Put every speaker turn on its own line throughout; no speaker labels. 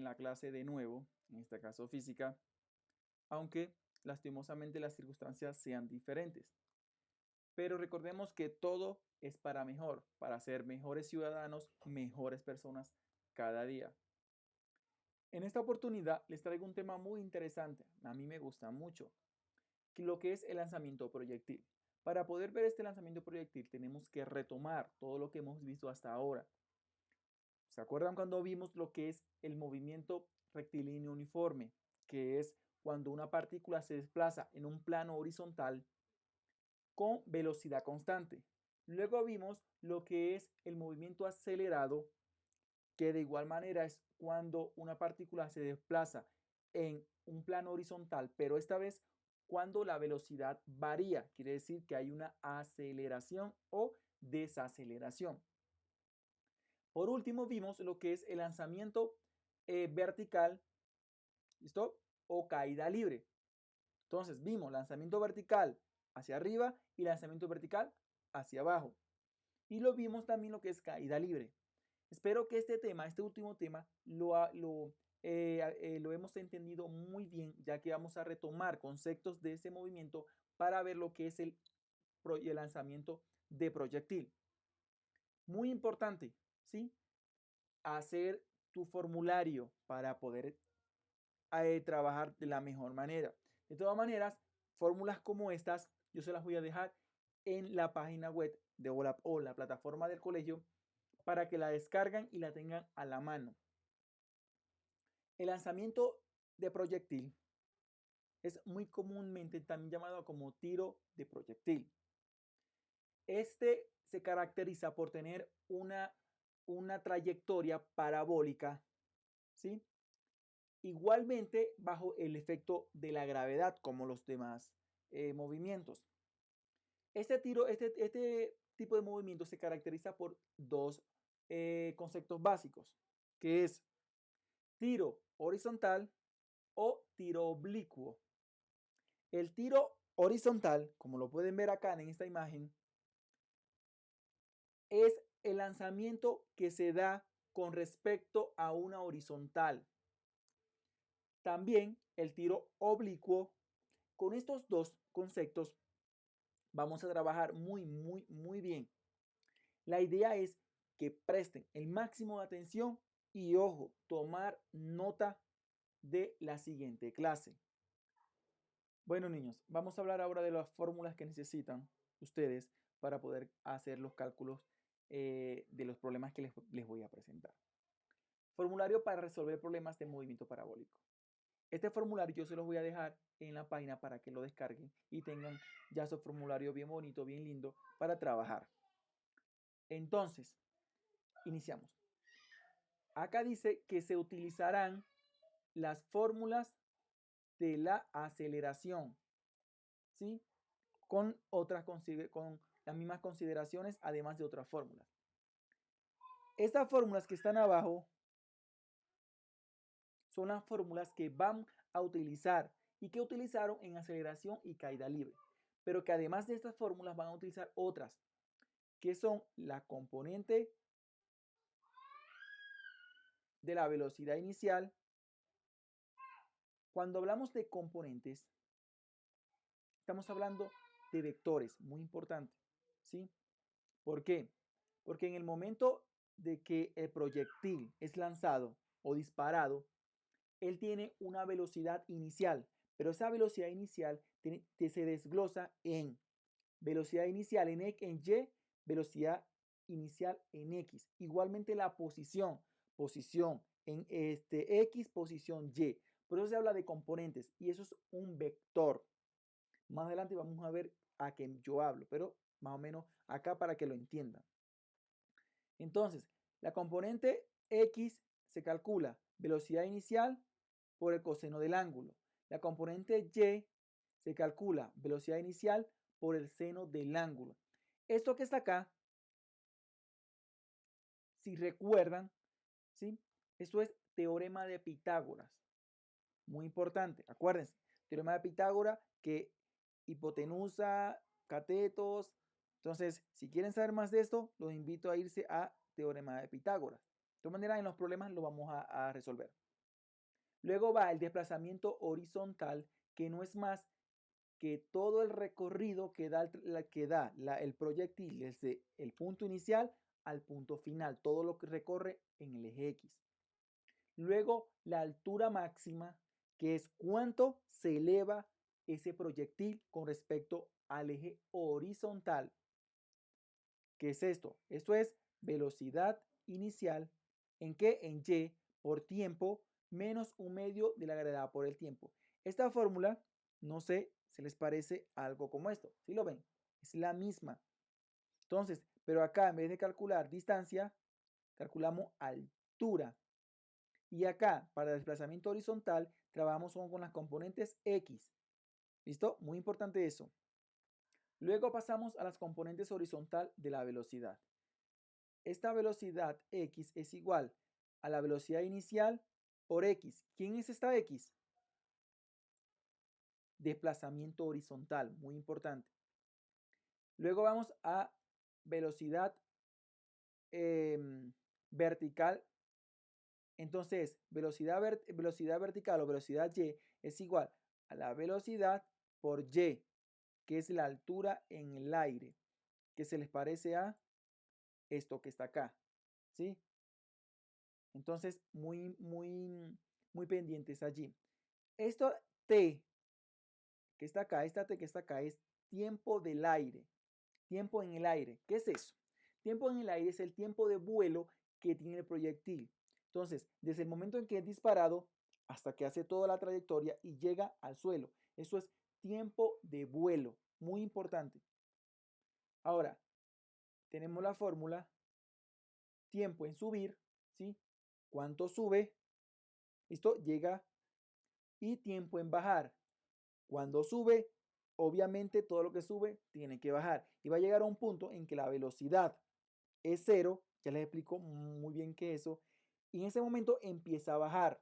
la clase de nuevo, en este caso física, aunque lastimosamente las circunstancias sean diferentes. Pero recordemos que todo es para mejor, para ser mejores ciudadanos, mejores personas cada día. En esta oportunidad les traigo un tema muy interesante, a mí me gusta mucho, lo que es el lanzamiento proyectil. Para poder ver este lanzamiento proyectil tenemos que retomar todo lo que hemos visto hasta ahora. ¿Se acuerdan cuando vimos lo que es el movimiento rectilíneo uniforme? Que es cuando una partícula se desplaza en un plano horizontal con velocidad constante. Luego vimos lo que es el movimiento acelerado, que de igual manera es cuando una partícula se desplaza en un plano horizontal, pero esta vez cuando la velocidad varía, quiere decir que hay una aceleración o desaceleración. Por último, vimos lo que es el lanzamiento vertical, ¿listo? O caída libre. Entonces, vimos lanzamiento vertical hacia arriba y lanzamiento vertical hacia abajo. Y lo vimos también lo que es caída libre. Espero que este tema, este último tema, lo hemos entendido muy bien, ya que vamos a retomar conceptos de ese movimiento para ver lo que es el lanzamiento de proyectil. Muy importante, ¿sí? Hacer tu formulario para poder trabajar de la mejor manera. De todas maneras, fórmulas como estas yo se las voy a dejar en la página web de OLAP o la plataforma del colegio para que la descarguen y la tengan a la mano. El lanzamiento de proyectil es muy comúnmente también llamado como tiro de proyectil. Este se caracteriza por tener una trayectoria parabólica, ¿sí? Igualmente bajo el efecto de la gravedad, como los demás movimientos. Este tipo de movimiento se caracteriza por dos conceptos básicos, que es tiro horizontal o tiro oblicuo. El tiro horizontal, como lo pueden ver acá en esta imagen, es el lanzamiento que se da con respecto a una horizontal. También el tiro oblicuo. Con estos dos conceptos vamos a trabajar muy bien. La idea es que presten el máximo de atención y ojo, tomar nota de la siguiente clase. Bueno, niños, vamos a hablar ahora de las fórmulas que necesitan ustedes para poder hacer los cálculos de los problemas que les voy a presentar. Formulario para resolver problemas de movimiento parabólico. Este formulario yo se los voy a dejar en la página para que lo descarguen y tengan ya su formulario bien bonito, bien lindo para trabajar. Entonces, iniciamos. Acá dice que se utilizarán las fórmulas de la aceleración, ¿sí? Con las mismas consideraciones, además de otras fórmulas. Estas fórmulas que están abajo son las fórmulas que van a utilizar y que utilizaron en aceleración y caída libre, pero que además de estas fórmulas van a utilizar otras, que son la componente de la velocidad inicial. Cuando hablamos de componentes, estamos hablando de vectores, muy importante, ¿sí? ¿Por qué? Porque en el momento de que el proyectil es lanzado o disparado, él tiene una velocidad inicial, pero esa velocidad inicial se desglosa en velocidad inicial en Y, velocidad inicial en X. Igualmente la posición en X, posición Y. Por eso se habla de componentes y eso es un vector. Más adelante vamos a ver a qué yo hablo, pero más o menos acá para que lo entiendan. Entonces, la componente X se calcula velocidad inicial por el coseno del ángulo. La componente Y se calcula velocidad inicial por el seno del ángulo. Esto que está acá, si recuerdan, ¿sí? Esto es teorema de Pitágoras. Muy importante, acuérdense. Teorema de Pitágoras que hipotenusa, catetos. Entonces, si quieren saber más de esto, los invito a irse a teorema de Pitágoras. De todas maneras, en los problemas lo vamos a resolver. Luego va el desplazamiento horizontal, que no es más que todo el recorrido que da, el proyectil desde el punto inicial al punto final, todo lo que recorre en el eje X. Luego la altura máxima, que es cuánto se eleva ese proyectil con respecto al eje horizontal. ¿Qué es esto? Esto es velocidad inicial, ¿en qué? En y por tiempo menos un medio de la gravedad por el tiempo. Esta fórmula, no sé, se les parece algo como esto. ¿Sí lo ven? Es la misma. Entonces, pero acá en vez de calcular distancia, calculamos altura. Y acá, para desplazamiento horizontal, trabajamos con las componentes X. ¿Listo? Muy importante eso. Luego pasamos a las componentes horizontal de la velocidad. Esta velocidad X es igual a la velocidad inicial por X. ¿Quién es esta X? Desplazamiento horizontal, muy importante. Luego vamos a velocidad vertical. Entonces, velocidad vertical o velocidad Y es igual a la velocidad por Y, que es la altura en el aire, que se les parece a esto que está acá, ¿sí? Entonces, muy pendientes allí. Esto T que está acá, esta T que está acá es tiempo del aire, tiempo en el aire. ¿Qué es eso? Tiempo en el aire es el tiempo de vuelo que tiene el proyectil. Entonces, desde el momento en que es disparado hasta que hace toda la trayectoria y llega al suelo. Eso es tiempo de vuelo, muy importante. Ahora, tenemos la fórmula tiempo en subir, ¿sí? ¿Cuánto sube? ¿Listo? Llega. Y tiempo en bajar. Cuando sube, obviamente todo lo que sube tiene que bajar. Y va a llegar a un punto en que la velocidad es cero. Ya les explico muy bien qué es eso. Y en ese momento empieza a bajar.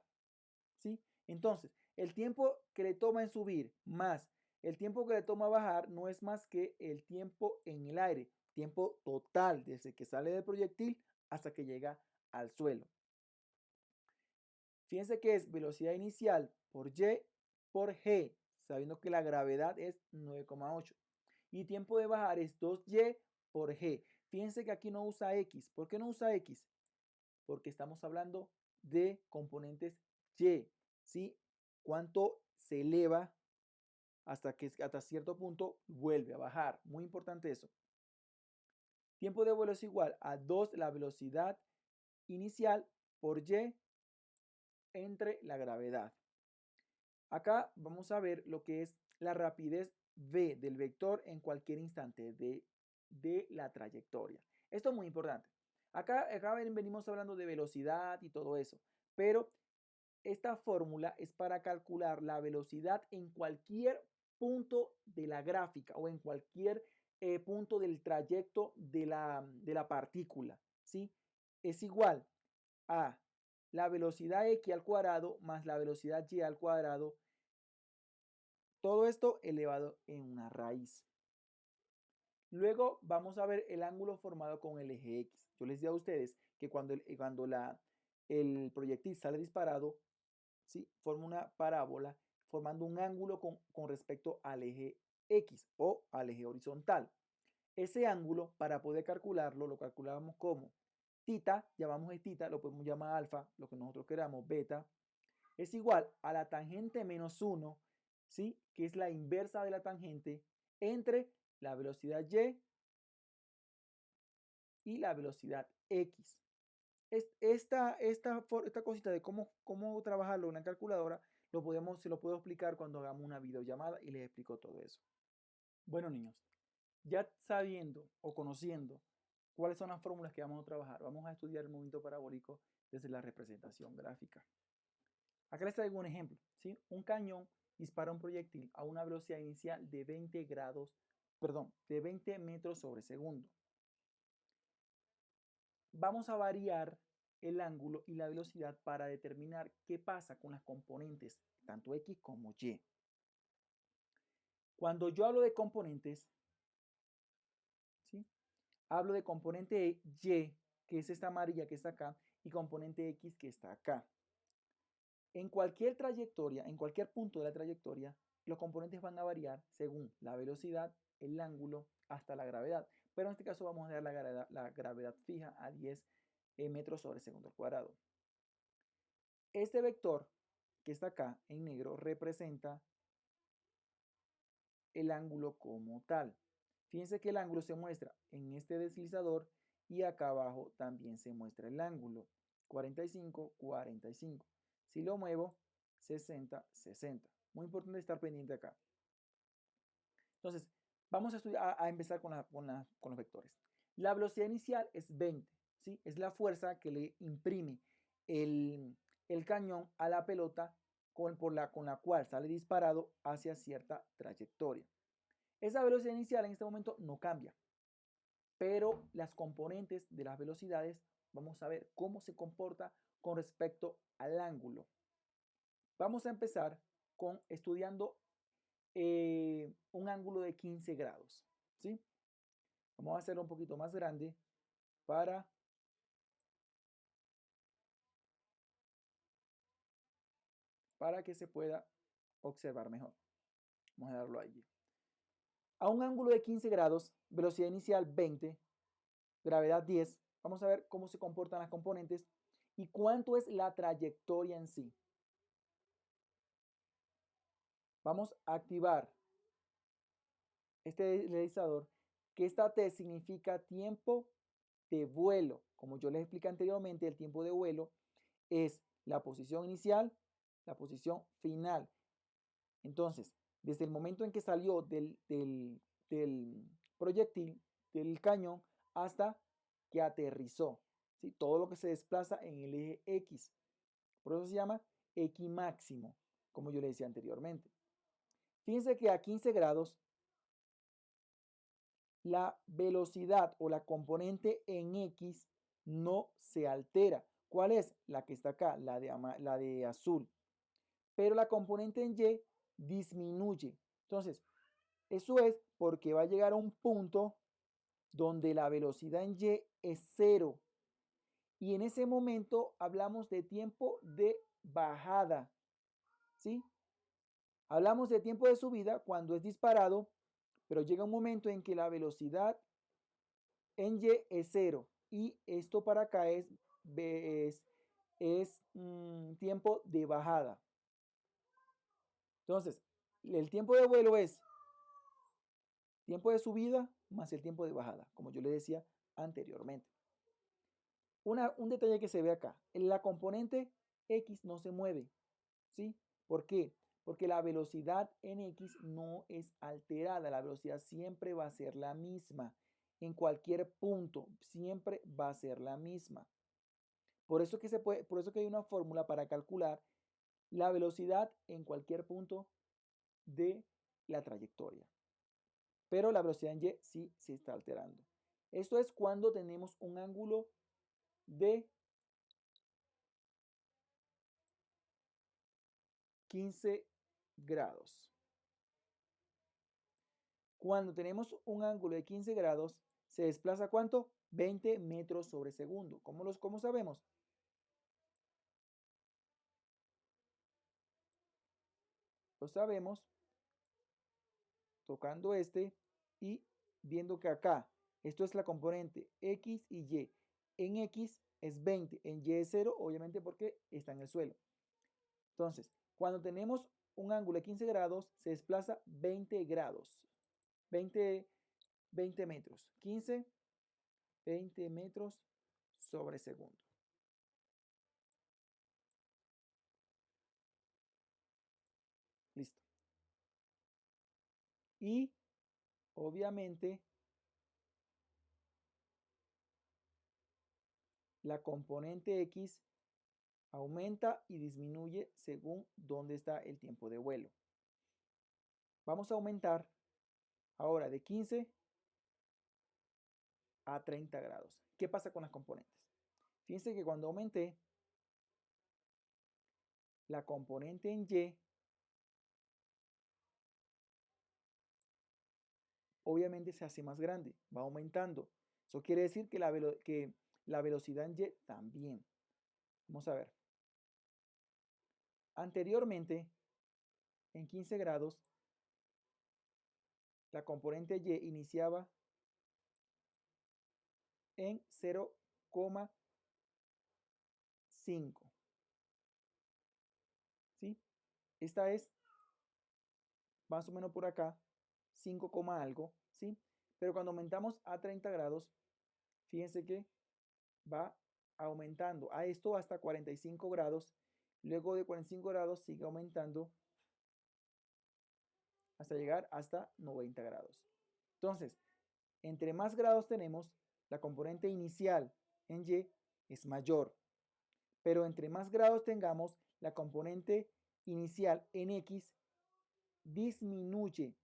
¿Sí? Entonces, el tiempo que le toma en subir más el tiempo que le toma bajar no es más que el tiempo en el aire. Tiempo total desde que sale del proyectil hasta que llega al suelo. Fíjense que es velocidad inicial por y por g, sabiendo que la gravedad es 9,8. Y tiempo de bajar es 2y por g. Fíjense que aquí no usa x. ¿Por qué no usa x? Porque estamos hablando de componentes y. ¿Sí? ¿Cuánto se eleva hasta que hasta cierto punto vuelve a bajar? Muy importante eso. Tiempo de vuelo es igual a 2 la velocidad inicial por y entre la gravedad. Acá vamos a ver lo que es la rapidez v del vector en cualquier instante de la trayectoria. Esto es muy importante. Acá venimos hablando de velocidad y todo eso, pero esta fórmula es para calcular la velocidad en cualquier punto de la gráfica o en cualquier punto del trayecto de la partícula, ¿sí? Es igual a la velocidad x al cuadrado más la velocidad y al cuadrado, todo esto elevado en una raíz. Luego vamos a ver el ángulo formado con el eje X. Yo les decía a ustedes que cuando el proyectil sale disparado, ¿sí? Forma una parábola formando un ángulo con respecto al eje X o al eje horizontal. Ese ángulo, para poder calcularlo, lo calculamos como tita, llamamos de tita, lo podemos llamar alfa, lo que nosotros queramos, beta, es igual a la tangente menos 1, ¿sí? Que es la inversa de la tangente entre la velocidad y la velocidad x. Esta cosita de cómo trabajarlo en una calculadora se lo puedo explicar cuando hagamos una videollamada y les explico todo eso. Bueno, niños, ya sabiendo o conociendo cuáles son las fórmulas que vamos a trabajar, vamos a estudiar el movimiento parabólico desde la representación gráfica. Acá les traigo un ejemplo, ¿sí? Un cañón dispara un proyectil a una velocidad inicial de 20 metros sobre segundo. Vamos a variar el ángulo y la velocidad para determinar qué pasa con las componentes, tanto X como Y. Cuando yo hablo de componentes, ¿sí? Hablo de componente Y, que es esta amarilla que está acá, y componente X que está acá. En cualquier trayectoria, en cualquier punto de la trayectoria, los componentes van a variar según la velocidad, el ángulo, hasta la gravedad. Pero en este caso vamos a dar la gravedad fija a 10 metros sobre segundo al cuadrado. Este vector que está acá en negro representa el ángulo como tal. Fíjense que el ángulo se muestra en este deslizador y acá abajo también se muestra el ángulo. 45, 45. Si lo muevo, 60, 60. Muy importante estar pendiente acá. Entonces, vamos a empezar con los vectores. La velocidad inicial es 20, ¿sí? Es la fuerza que le imprime el cañón a la pelota con la cual sale disparado hacia cierta trayectoria. Esa velocidad inicial en este momento no cambia, pero las componentes de las velocidades vamos a ver cómo se comporta con respecto al ángulo. Vamos a empezar con estudiando un ángulo de 15 grados, ¿sí? Vamos a hacerlo un poquito más grande para que se pueda observar mejor. Vamos a darlo allí. A un ángulo de 15 grados, velocidad inicial 20, gravedad 10, vamos a ver cómo se comportan las componentes y cuánto es la trayectoria en sí. Vamos a activar este deslizador, que esta T significa tiempo de vuelo. Como yo les expliqué anteriormente, el tiempo de vuelo es la posición inicial, la posición final. Entonces, desde el momento en que salió del proyectil, del cañón, hasta que aterrizó, ¿sí? Todo lo que se desplaza en el eje X. Por eso se llama X máximo, como yo le decía anteriormente. Fíjense que a 15 grados, la velocidad o la componente en X no se altera. ¿Cuál es? La que está acá, la de azul. Pero la componente en Y disminuye. Entonces, eso es porque va a llegar a un punto donde la velocidad en Y es 0. Y en ese momento hablamos de tiempo de bajada. ¿Sí? Hablamos de tiempo de subida cuando es disparado, pero llega un momento en que la velocidad en Y es 0. Y esto para acá es tiempo de bajada. Entonces, el tiempo de vuelo es tiempo de subida más el tiempo de bajada, como yo le decía anteriormente. Un detalle que se ve acá, la componente X no se mueve, ¿sí? ¿Por qué? Porque la velocidad en X no es alterada, la velocidad siempre va a ser la misma. En cualquier punto, siempre va a ser la misma. Por eso que hay una fórmula para calcular la velocidad en cualquier punto de la trayectoria. Pero la velocidad en Y sí se está alterando. Esto es cuando tenemos un ángulo de 15 grados. Cuando tenemos un ángulo de 15 grados, se desplaza ¿cuánto? 20 metros sobre segundo. ¿Cómo sabemos? Lo sabemos tocando este y viendo que acá, esto es la componente X y Y. En X es 20, en Y es 0, obviamente porque está en el suelo. Entonces, cuando tenemos un ángulo de 15 grados, se desplaza 20 grados. 20 metros. 15, 20 metros sobre segundo. Listo. Y obviamente la componente X aumenta y disminuye según dónde está el tiempo de vuelo. Vamos a aumentar ahora de 15 a 30 grados. ¿Qué pasa con las componentes? Fíjense que cuando aumenté, la componente en Y obviamente se hace más grande, va aumentando. Eso quiere decir que la velocidad en Y también. Vamos a ver. Anteriormente, en 15 grados, la componente Y iniciaba en 0,5. ¿Sí? Esta es más o menos por acá, 5, algo, ¿sí? Pero cuando aumentamos a 30 grados, fíjense que va aumentando a esto hasta 45 grados. Luego de 45 grados sigue aumentando hasta llegar hasta 90 grados. Entonces, entre más grados tenemos, la componente inicial en Y es mayor. Pero entre más grados tengamos, la componente inicial en X disminuye.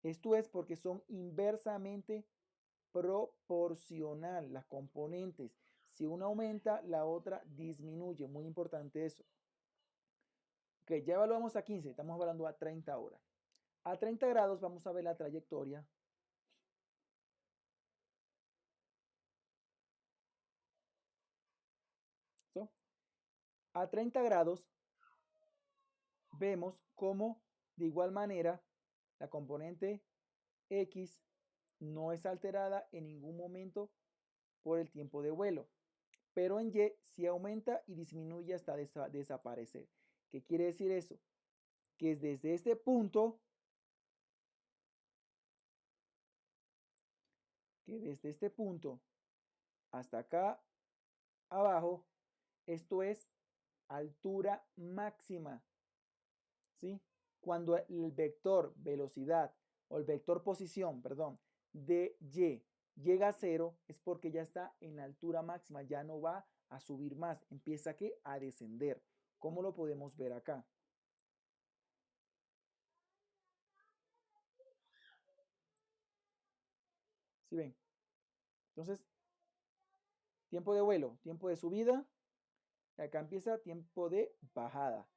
Esto es porque son inversamente proporcional las componentes. Si una aumenta, la otra disminuye. Muy importante eso. Ok, ya evaluamos a 15, estamos evaluando a 30 ahora. A 30 grados vamos a ver la trayectoria. ¿So? A 30 grados vemos cómo de igual manera la componente X no es alterada en ningún momento por el tiempo de vuelo, pero en Y sí aumenta y disminuye hasta desaparecer. ¿Qué quiere decir eso? Que desde este punto, hasta acá abajo, esto es altura máxima, ¿sí? Cuando el vector velocidad o el vector posición, perdón, de Y llega a cero, es porque ya está en la altura máxima, ya no va a subir más, empieza a descender. ¿Cómo lo podemos ver acá? ¿Sí ven? Entonces, tiempo de vuelo, tiempo de subida, y acá empieza tiempo de bajada.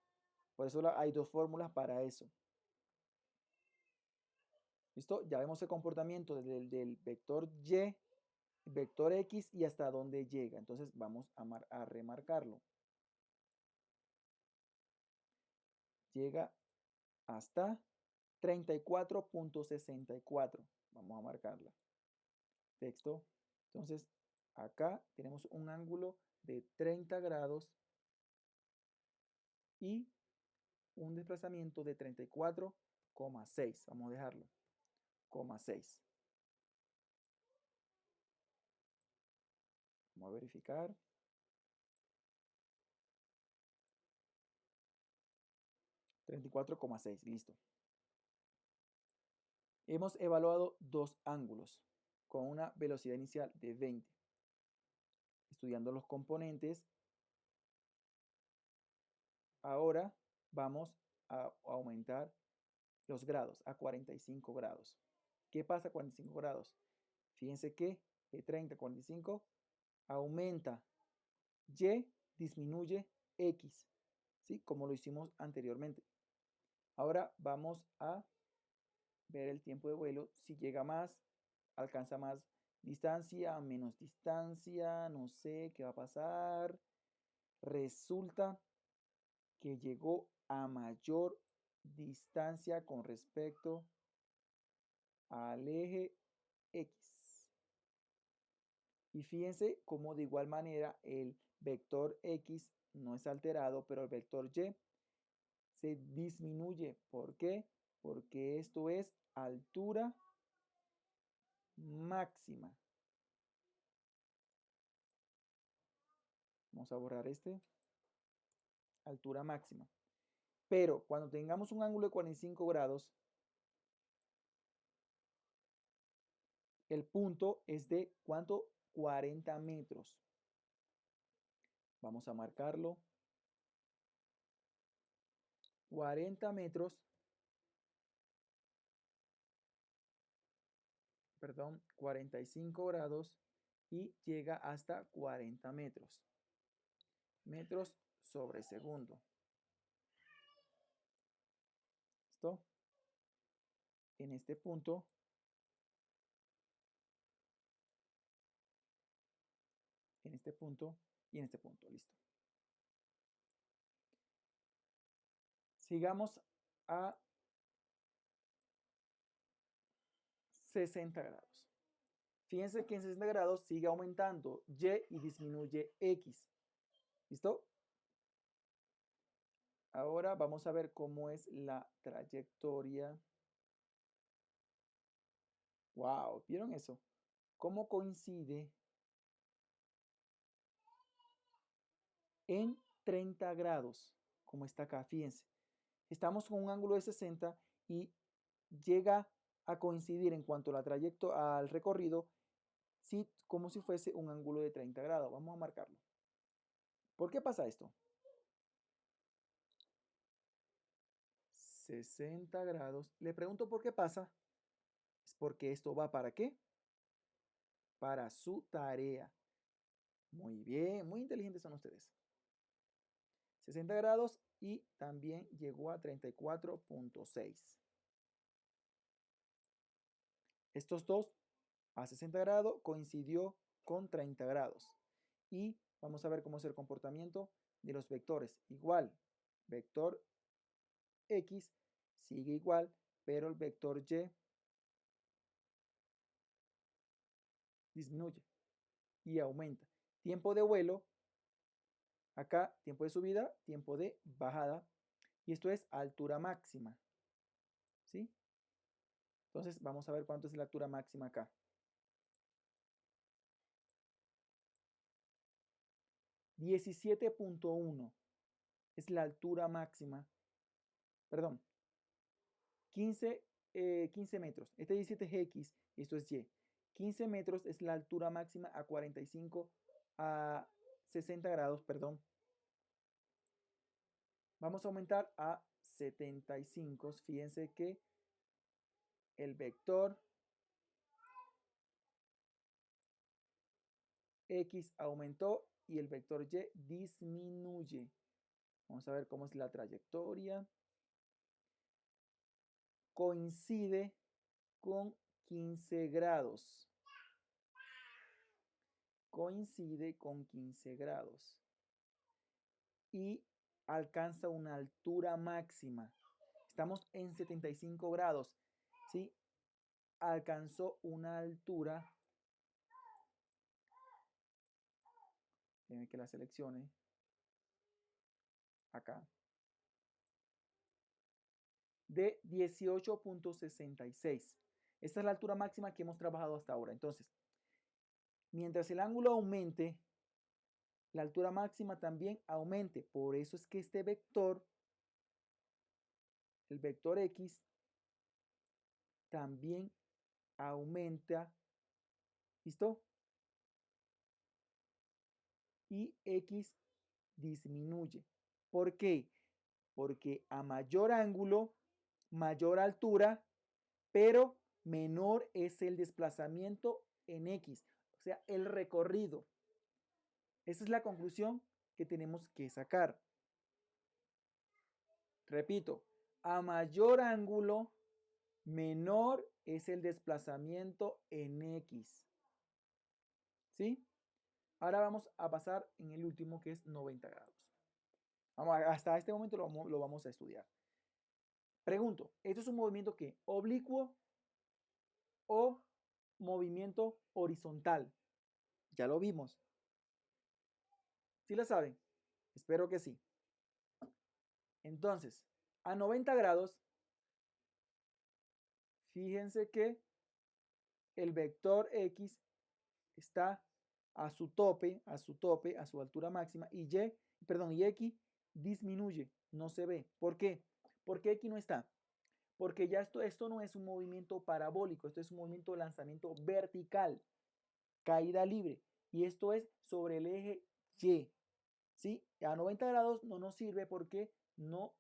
Por eso hay dos fórmulas para eso. ¿Listo? Ya vemos el comportamiento del vector Y, vector X y hasta dónde llega. Entonces vamos a remarcarlo. Llega hasta 34.64. Vamos a marcarla. Texto. Entonces, acá tenemos un ángulo de 30 grados y un desplazamiento de 34,6. Vamos a dejarlo. 6. Vamos a verificar. 34,6. Listo. Hemos evaluado dos ángulos con una velocidad inicial de 20. Estudiando los componentes, ahora vamos a aumentar los grados a 45 grados. ¿Qué pasa a 45 grados? Fíjense que de 30 a 45 aumenta Y, disminuye X, ¿sí? Como lo hicimos anteriormente. Ahora vamos a ver el tiempo de vuelo. Si llega más, alcanza más distancia, menos distancia, no sé qué va a pasar. Resulta que llegó a mayor distancia con respecto al eje X. Y fíjense cómo de igual manera el vector X no es alterado, pero el vector Y se disminuye. ¿Por qué? Porque esto es altura máxima. Vamos a borrar este. Altura máxima. Pero cuando tengamos un ángulo de 45 grados, el punto es de ¿cuánto? 40 metros. Vamos a marcarlo. 40 metros. Perdón, 45 grados y llega hasta 40 metros. Metros sobre segundo. ¿Listo? En este punto, en este punto y en este punto. Listo. Sigamos a 60 grados. Fíjense que en 60 grados sigue aumentando y y disminuye x. ¿Listo? Ahora vamos a ver cómo es la trayectoria. Wow, ¿vieron eso? ¿Cómo coincide en 30 grados? Como está acá, fíjense. Estamos con un ángulo de 60 y llega a coincidir en cuanto a la trayectoria al recorrido, sí, como si fuese un ángulo de 30 grados. Vamos a marcarlo. ¿Por qué pasa esto? 60 grados. Le pregunto por qué pasa. Es porque esto va ¿para qué? Para su tarea. Muy bien, muy inteligentes son ustedes. 60 grados y también llegó a 34.6. Estos dos a 60 grados coincidió con 30 grados. Y vamos a ver cómo es el comportamiento de los vectores. Igual, vector X sigue igual, pero el vector Y disminuye y aumenta. Tiempo de vuelo, acá tiempo de subida, tiempo de bajada. Y esto es altura máxima. ¿Sí? Entonces vamos a ver cuánto es la altura máxima acá. 17.1 es la altura máxima. Perdón, 15, 15 metros. Este 17 es X y esto es Y. 15 metros es la altura máxima a 45, a 60 grados, perdón. Vamos a aumentar a 75. Fíjense que el vector X aumentó y el vector Y disminuye. Vamos a ver cómo es la trayectoria. Coincide con 15 grados. Coincide con 15 grados. Y alcanza una altura máxima. Estamos en 75 grados. ¿Sí? Alcanzó una altura. Tiene que la seleccione. Acá. De 18.66. Esta es la altura máxima que hemos trabajado hasta ahora. Entonces, mientras el ángulo aumente, la altura máxima también aumente. Por eso es que este vector, el vector X, también aumenta. ¿Listo? Y X disminuye. ¿Por qué? Porque a mayor ángulo, mayor altura, pero menor es el desplazamiento en X, o sea, el recorrido. Esa es la conclusión que tenemos que sacar. Repito, a mayor ángulo, menor es el desplazamiento en X. ¿Sí? Ahora vamos a pasar en el último, que es 90 grados. Hasta este momento lo vamos a estudiar. Pregunto, ¿esto es un movimiento qué? ¿Oblicuo o movimiento horizontal? Ya lo vimos. ¿Sí lo saben? Espero que sí. Entonces, a 90 grados, fíjense que el vector X está a su tope, a su altura máxima, y X disminuye, no se ve. ¿Por qué? Porque X no está. Porque ya esto no es un movimiento parabólico, esto es un movimiento de lanzamiento vertical, caída libre. Y esto es sobre el eje Y. ¿Sí? A 90 grados no nos sirve porque no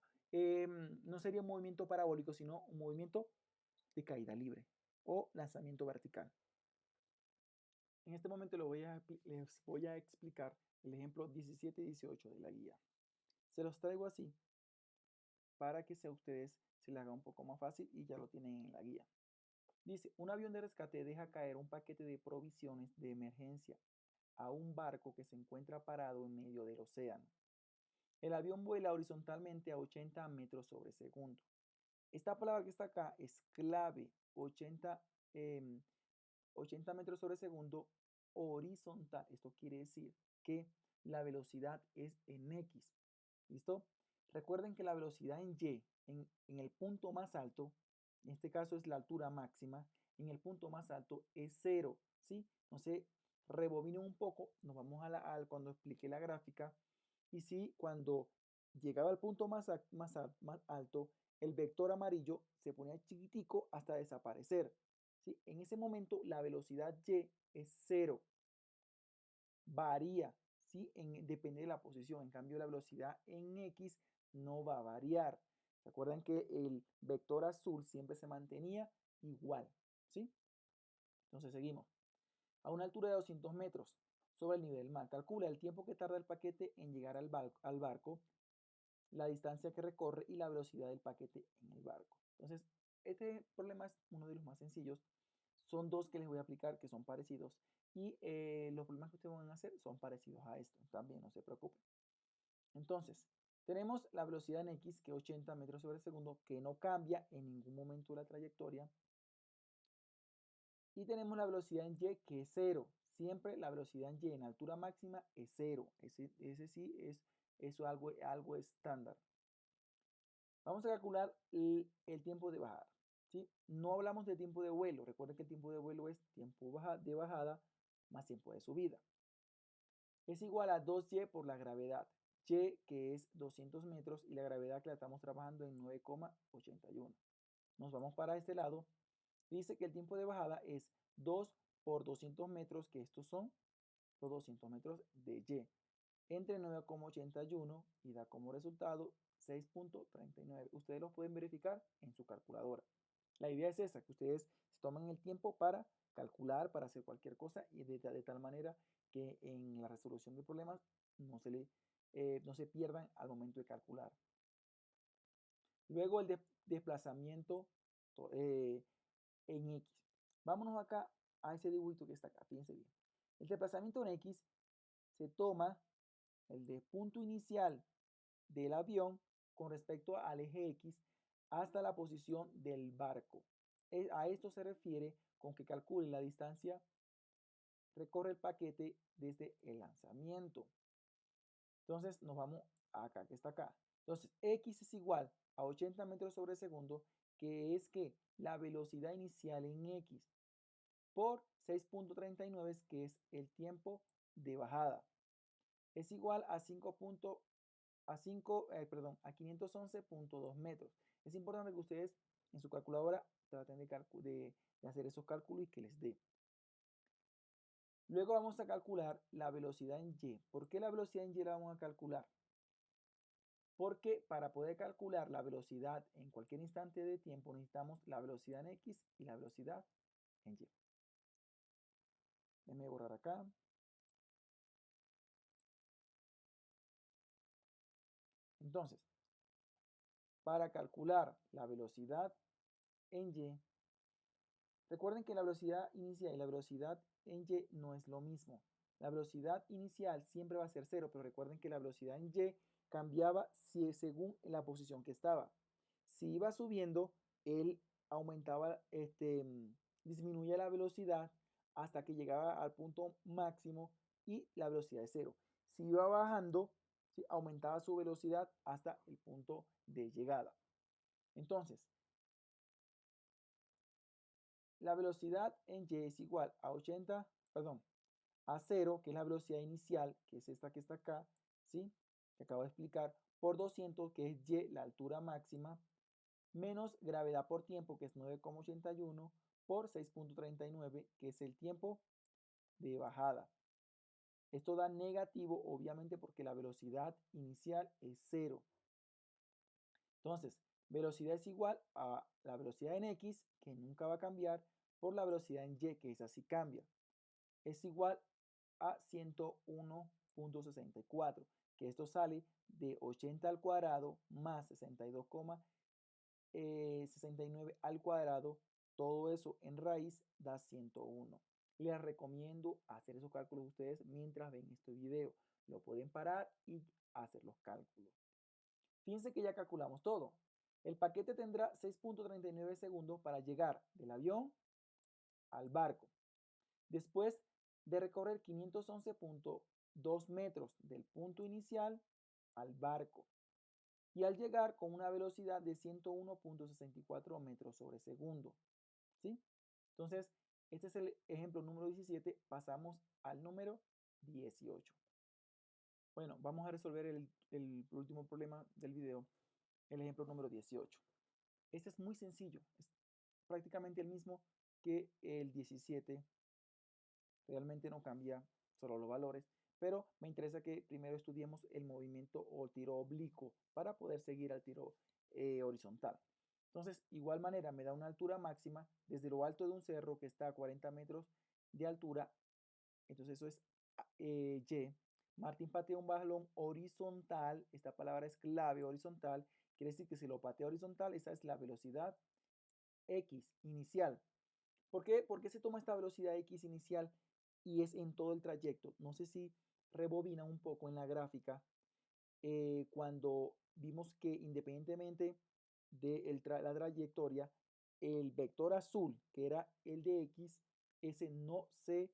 sería un movimiento parabólico, sino un movimiento de caída libre o lanzamiento vertical. En este momento les voy a explicar el ejemplo 17 y 18 de la guía. Se los traigo así para que a ustedes se les haga un poco más fácil y ya lo tienen en la guía. Dice, un avión de rescate deja caer un paquete de provisiones de emergencia a un barco que se encuentra parado en medio del océano. El avión vuela horizontalmente a 80 metros sobre segundo. Esta palabra que está acá es clave, 80 metros sobre segundo horizontal. Esto quiere decir que la velocidad es en X. ¿Listo? Recuerden que la velocidad en Y, en el punto más alto, en este caso es la altura máxima, en el punto más alto es cero, ¿sí? Entonces, rebobinen un poco, nos vamos cuando expliqué la gráfica, y si cuando llegaba al punto más alto, el vector amarillo se ponía chiquitico hasta desaparecer, ¿sí? En ese momento la velocidad Y es cero, varía, ¿sí? Depende de la posición. En cambio, la velocidad en X no va a variar. Recuerden que el vector azul siempre se mantenía igual, ¿sí? Entonces seguimos. A una altura de 200 metros sobre el nivel del mar, calcula el tiempo que tarda el paquete en llegar al barco, la distancia que recorre y la velocidad del paquete en el barco. Entonces, este problema es uno de los más sencillos. Son dos que les voy a aplicar que son parecidos y los problemas que ustedes van a hacer son parecidos a esto. También no se preocupen. Entonces, tenemos la velocidad en X que es 80 metros sobre segundo que no cambia en ningún momento de la trayectoria. Y tenemos la velocidad en Y que es cero. Siempre la velocidad en Y en altura máxima es cero. Ese sí es eso algo estándar. Vamos a calcular el tiempo de bajada, ¿sí? No hablamos de tiempo de vuelo. Recuerden que el tiempo de vuelo es tiempo de bajada más tiempo de subida. Es igual a 2y por la gravedad. Y que es 200 metros y la gravedad que la estamos trabajando en 9,81. Nos vamos para este lado. Dice que el tiempo de bajada es 2 por 200 metros, que estos son los 200 metros de Y, entre 9,81 y da como resultado 6,39. Ustedes lo pueden verificar en su calculadora. La idea es esa, que ustedes se tomen el tiempo para calcular, para hacer cualquier cosa y de tal manera que en la resolución de problemas no se pierdan al momento de calcular. Luego el desplazamiento eh, en X. Vámonos acá a ese dibujito que está acá, fíjense bien. El desplazamiento en X se toma el de punto inicial del avión con respecto al eje X hasta la posición del barco. A esto se refiere con que calcule la distancia recorre el paquete desde el lanzamiento. Entonces nos vamos acá, que está acá. Entonces X es igual a 80 metros sobre segundo, que es que la velocidad inicial en X por 6,39, que es el tiempo de bajada. Es igual a 511,2 metros. Es importante que ustedes en su calculadora traten de hacer esos cálculos y que les dé. Luego vamos a calcular la velocidad en Y. ¿Por qué la velocidad en Y la vamos a calcular? Porque para poder calcular la velocidad en cualquier instante de tiempo necesitamos la velocidad en X y la velocidad en Y. Déjenme borrar acá. Entonces, para calcular la velocidad en Y, recuerden que la velocidad inicial y la velocidad en Y no es lo mismo. La velocidad inicial siempre va a ser cero, pero recuerden que la velocidad en Y cambiaba según la posición que estaba. Si iba subiendo, él aumentaba, disminuía la velocidad hasta que llegaba al punto máximo y la velocidad es cero. Si iba bajando, ¿sí?, aumentaba su velocidad hasta el punto de llegada. Entonces, la velocidad en Y es igual a 80, perdón, a 0, que es la velocidad inicial, que es esta que está acá, ¿sí? Que acabo de explicar, por 200, que es Y, la altura máxima, menos gravedad por tiempo, que es 9,81, por 6,39, que es el tiempo de bajada. Esto da negativo, obviamente, porque la velocidad inicial es 0. Entonces, velocidad es igual a la velocidad en X, que nunca va a cambiar, por la velocidad en Y, que es así cambia. Es igual a 101,64, que esto sale de 80 al cuadrado más 62,69 al cuadrado. Todo eso en raíz da 101. Les recomiendo hacer esos cálculos ustedes mientras ven este video. Lo pueden parar y a hacer los cálculos. Fíjense que ya calculamos todo. El paquete tendrá 6.39 segundos para llegar del avión al barco. Después de recorrer 511.2 metros del punto inicial al barco. Y al llegar con una velocidad de 101.64 metros sobre segundo. ¿Sí? Entonces, este es el ejemplo número 17. Pasamos al número 18. Bueno, vamos a resolver el último problema del video, el ejemplo número 18. Este es muy sencillo, es prácticamente el mismo que el 17. Realmente no cambia solo los valores, pero me interesa que primero estudiemos el movimiento o tiro oblicuo para poder seguir al tiro horizontal. Entonces, igual manera, me da una altura máxima desde lo alto de un cerro que está a 40 metros de altura. Entonces, eso es Y. Martín patea un balón horizontal. Esta palabra es clave, horizontal. Quiere decir que si lo patea horizontal, esa es la velocidad X inicial. ¿Por qué? ¿Por qué se toma esta velocidad X inicial y es en todo el trayecto? No sé si rebobina un poco en la gráfica cuando vimos que independientemente de la trayectoria, el vector azul, que era el de X, ese no se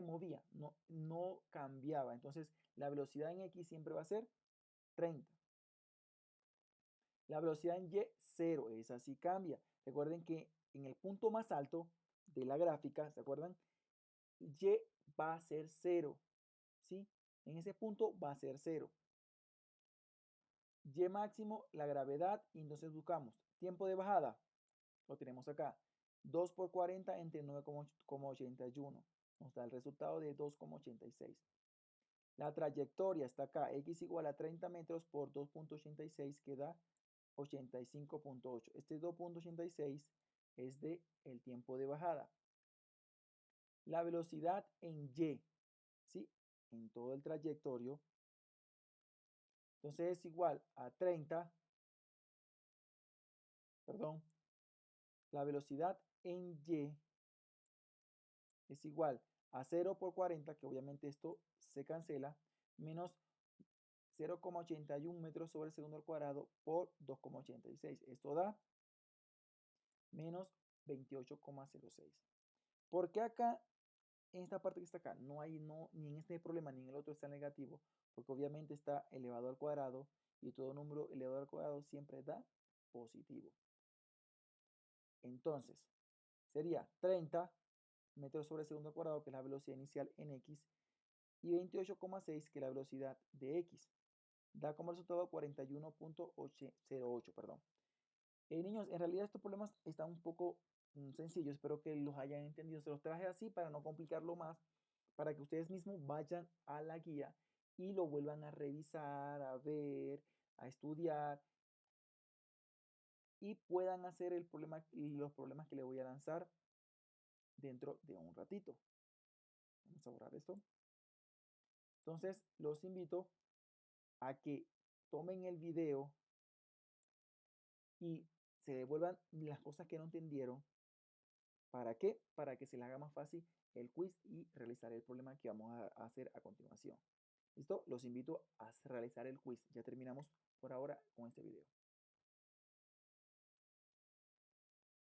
movía, no cambiaba. Entonces, la velocidad en X siempre va a ser 30. La velocidad en Y, 0. Esa sí cambia. Recuerden que en el punto más alto de la gráfica, ¿se acuerdan? Y va a ser 0. ¿Sí? En ese punto va a ser 0. Y máximo, la gravedad, y entonces buscamos tiempo de bajada, lo tenemos acá, 2 por 40 entre 9,81, nos da el resultado de 2,86. La trayectoria está acá, x igual a 30 metros por 2.86 que da 85.8. Este 2.86 es de el tiempo de bajada. La velocidad en Y, ¿sí? En todo el trayectorio. Entonces es igual a 30, perdón, la velocidad en Y es igual a 0 por 40, que obviamente esto se cancela, menos 0,81 metros sobre segundo al cuadrado por 2,86. Esto da menos 28,06. ¿Por qué acá, en esta parte que está acá, no hay, ni en este problema ni en el otro está negativo? Porque obviamente está elevado al cuadrado y todo número elevado al cuadrado siempre da positivo. Entonces, sería 30 metros sobre segundo al cuadrado, que es la velocidad inicial en X, y 28,6, que es la velocidad de X. Da como resultado 41.08, perdón. Niños, en realidad estos problemas están un poco sencillos, espero que los hayan entendido. Se los traje así para no complicarlo más, para que ustedes mismos vayan a la guía y lo vuelvan a revisar, a ver, a estudiar y puedan hacer el problema y los problemas que le voy a lanzar dentro de un ratito. Vamos a borrar esto. Entonces, los invito a que tomen el video y se devuelvan las cosas que no entendieron. ¿Para qué? Para que se les haga más fácil el quiz y realizar el problema que vamos a hacer a continuación. ¿Listo? Los invito a realizar el quiz. Ya terminamos por ahora con este video.